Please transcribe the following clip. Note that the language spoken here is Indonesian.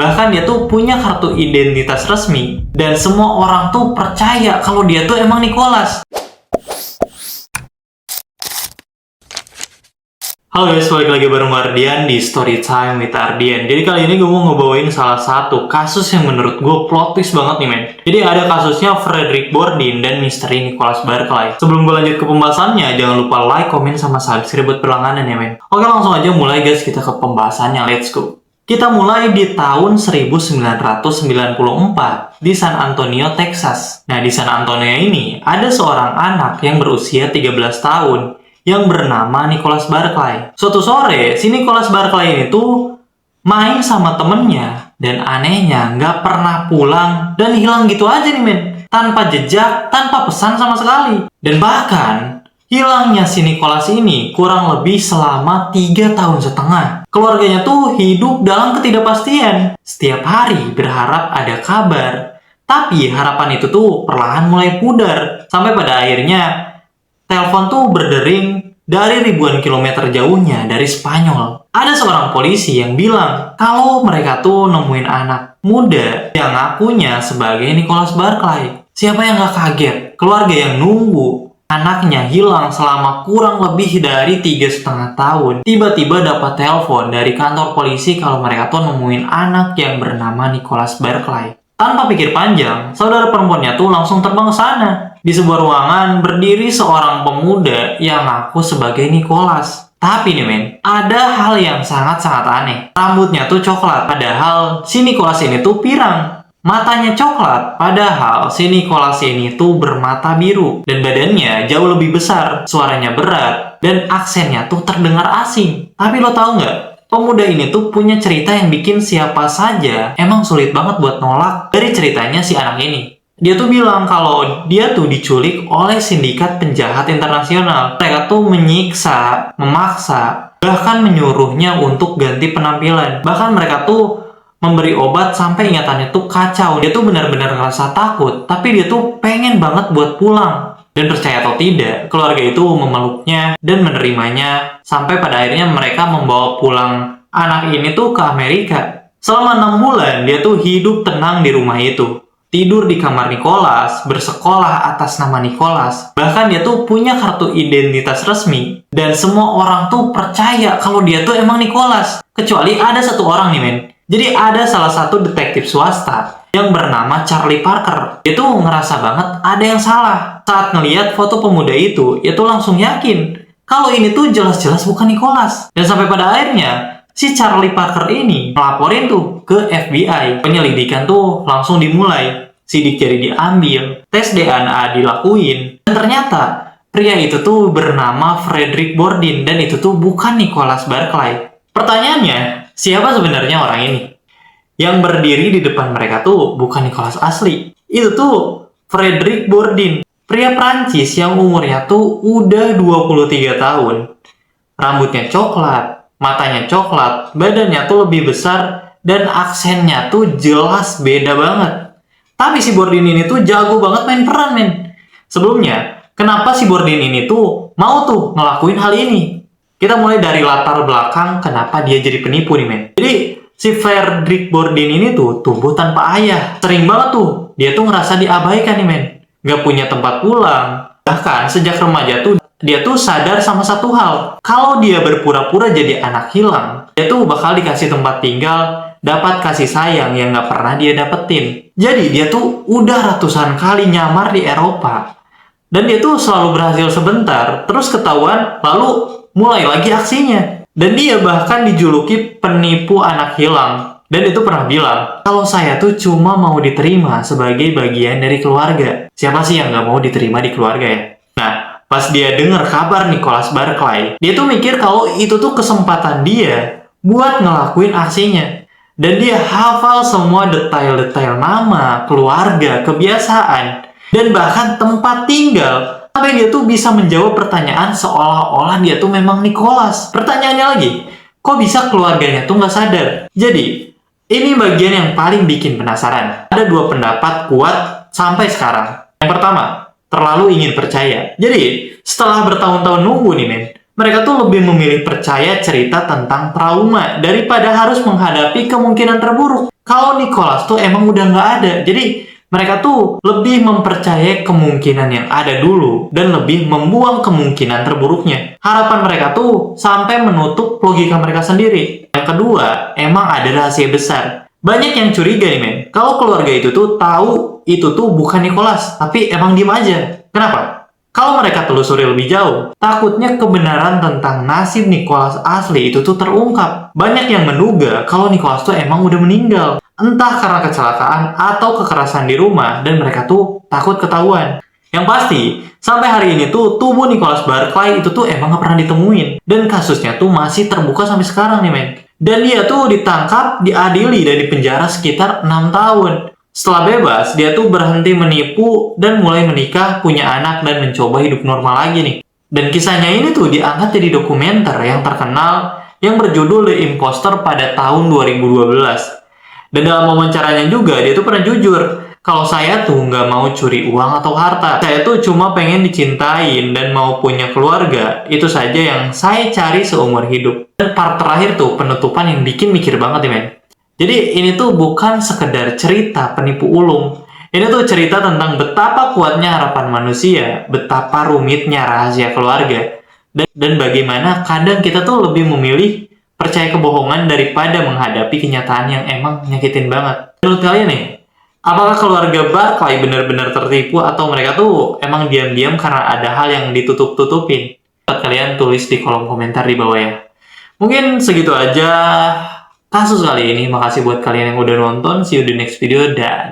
Bahkan dia tuh punya kartu identitas resmi. Dan semua orang tuh percaya kalau dia tuh emang Nicholas. Halo guys, balik lagi bareng Ardian di Storytime with Ardian. Jadi kali ini gue mau ngebawain salah satu kasus yang menurut gue plot twist banget nih men. Jadi ada kasusnya Frederick Bordin dan misteri Nicholas Barclay. Sebelum gue lanjut ke pembahasannya, jangan lupa like, komen, sama subscribe buat berlangganan ya men. Oke, langsung aja mulai guys, kita ke pembahasannya, let's go. Kita mulai di tahun 1994 di San Antonio, Texas. Nah, di San Antonio ini ada seorang anak yang berusia 13 tahun yang bernama Nicholas Barclay. Suatu sore, si Nicholas Barclay ini tuh main sama temennya dan anehnya nggak pernah pulang dan hilang gitu aja nih men. Tanpa jejak, tanpa pesan sama sekali. Dan bahkan hilangnya si Nicholas ini kurang lebih selama 3 tahun setengah. Keluarganya tuh hidup dalam ketidakpastian. Setiap hari berharap ada kabar. Tapi harapan itu tuh perlahan mulai pudar. Sampai pada akhirnya telepon tuh berdering dari ribuan kilometer jauhnya dari Spanyol. Ada seorang polisi yang bilang kalau mereka tuh nemuin anak muda yang ngakunya sebagai Nicholas Barclay. Siapa yang gak kaget? Keluarga yang nunggu anaknya hilang selama kurang lebih dari 3,5 tahun. Tiba-tiba dapat telepon dari kantor polisi kalau mereka tuh nemuin anak yang bernama Nicholas Barclay. Tanpa pikir panjang, saudara perempuannya tuh langsung terbang ke sana. Di sebuah ruangan berdiri seorang pemuda yang ngaku sebagai Nicholas. Tapi nih men, ada hal yang sangat-sangat aneh. Rambutnya tuh coklat, padahal si Nicholas ini tuh pirang. Matanya coklat, padahal si Nicholas ini tuh bermata biru. Dan badannya jauh lebih besar, suaranya berat, dan aksennya tuh terdengar asing. Tapi lo tau nggak? Pemuda ini tuh punya cerita yang bikin siapa saja emang sulit banget buat nolak dari ceritanya si anak ini. Dia tuh bilang kalau dia tuh diculik oleh sindikat penjahat internasional. Mereka tuh menyiksa, memaksa, bahkan menyuruhnya untuk ganti penampilan. Bahkan mereka tuh memberi obat sampai ingatannya tuh kacau. Dia tuh benar-benar ngerasa takut, tapi dia tuh pengen banget buat pulang. Dan percaya atau tidak, keluarga itu memeluknya dan menerimanya. Sampai pada akhirnya mereka membawa pulang anak ini tuh ke Amerika. Selama 6 bulan, dia tuh hidup tenang di rumah itu. Tidur di kamar Nicholas, bersekolah atas nama Nicholas. Bahkan dia tuh punya kartu identitas resmi. Dan semua orang tuh percaya kalau dia tuh emang Nicholas. Kecuali ada satu orang nih men. Jadi ada salah satu detektif swasta yang bernama Charlie Parker. Dia tuh ngerasa banget ada yang salah. Saat ngelihat foto pemuda itu, dia tuh langsung yakin kalau ini tuh jelas-jelas bukan Nicholas. Dan sampai pada akhirnya, si Charlie Parker ini melaporin tuh ke FBI. Penyelidikan tuh langsung dimulai. Sidik jari diambil, tes DNA dilakuin. Dan ternyata pria itu tuh bernama Frederick Bordin dan itu tuh bukan Nicholas Barclay. Pertanyaannya, siapa sebenarnya orang ini? Yang berdiri di depan mereka tuh bukan Nicholas asli. Itu tuh Frederick Bordin. Pria Prancis yang umurnya tuh udah 23 tahun. Rambutnya coklat, matanya coklat, badannya tuh lebih besar, dan aksennya tuh jelas beda banget. Tapi si Bordin ini tuh jago banget main peran men. Sebelumnya, kenapa si Bordin ini tuh mau tuh ngelakuin hal ini? Kita mulai dari latar belakang kenapa dia jadi penipu nih men. Jadi si Frederick Bordin ini tuh tumbuh tanpa ayah. Sering banget tuh dia tuh ngerasa diabaikan nih men. Gak punya tempat pulang. Bahkan sejak remaja tuh dia tuh sadar sama satu hal. Kalau dia berpura-pura jadi anak hilang, dia tuh bakal dikasih tempat tinggal, dapat kasih sayang yang gak pernah dia dapetin. Jadi dia tuh udah ratusan kali nyamar di Eropa. Dan dia tuh selalu berhasil sebentar, terus ketahuan, lalu mulai lagi aksinya. Dan dia bahkan dijuluki penipu anak hilang. Dan itu pernah bilang, kalau saya tuh cuma mau diterima sebagai bagian dari keluarga. Siapa sih yang gak mau diterima di keluarga ya? Nah, pas dia dengar kabar Nicholas Barclay, dia tuh mikir kalau itu tuh kesempatan dia buat ngelakuin aksinya. Dan dia hafal semua detail-detail nama, keluarga, kebiasaan, dan bahkan tempat tinggal. Sampai dia tuh bisa menjawab pertanyaan seolah-olah dia tuh memang Nicholas. Pertanyaannya lagi, kok bisa keluarganya tuh nggak sadar? Jadi, ini bagian yang paling bikin penasaran. Ada 2 pendapat kuat sampai sekarang. Yang pertama, terlalu ingin percaya. Jadi, setelah bertahun-tahun nunggu nih men, mereka tuh lebih memilih percaya cerita tentang trauma daripada harus menghadapi kemungkinan terburuk. kalau Nicholas tuh emang udah nggak ada. Jadi mereka tuh lebih mempercayai kemungkinan yang ada dulu dan lebih membuang kemungkinan terburuknya. Harapan mereka tuh sampai menutup logika mereka sendiri. Yang kedua, emang ada rahasia besar. Banyak yang curiga nih men, kalau keluarga itu tuh tahu itu tuh bukan Nicholas, tapi emang diem aja. Kenapa? Kalau mereka telusuri lebih jauh, takutnya kebenaran tentang nasib Nicholas asli itu tuh terungkap. Banyak yang menduga kalau Nicholas tuh emang udah meninggal. Entah karena kecelakaan atau kekerasan di rumah, dan mereka tuh takut ketahuan. Yang pasti, sampai hari ini tuh tubuh Nicholas Barclay itu tuh emang gak pernah ditemuin. Dan kasusnya tuh masih terbuka sampai sekarang nih men. Dan dia tuh ditangkap, diadili, dan dipenjara sekitar 6 tahun. Setelah bebas, dia tuh berhenti menipu dan mulai menikah, punya anak, dan mencoba hidup normal lagi nih. Dan kisahnya ini tuh diangkat jadi dokumenter yang terkenal yang berjudul The Imposter pada tahun 2012. Dan dalam wawancaranya juga, dia tuh pernah jujur, kalau saya tuh nggak mau curi uang atau harta. Saya tuh cuma pengen dicintain dan mau punya keluarga. Itu saja yang saya cari seumur hidup. Dan part terakhir tuh, penutupan yang bikin mikir banget nih, men. Jadi ini tuh bukan sekedar cerita penipu ulung. Ini tuh cerita tentang betapa kuatnya harapan manusia, betapa rumitnya rahasia keluarga, dan bagaimana kadang kita tuh lebih memilih percaya kebohongan daripada menghadapi kenyataan yang emang nyakitin banget. Menurut kalian nih, apakah keluarga Barclay benar-benar tertipu atau mereka tuh emang diam-diam karena ada hal yang ditutup-tutupin? Kalian tulis di kolom komentar di bawah ya. Mungkin segitu aja kasus kali ini. Makasih buat kalian yang udah nonton. See you di next video dan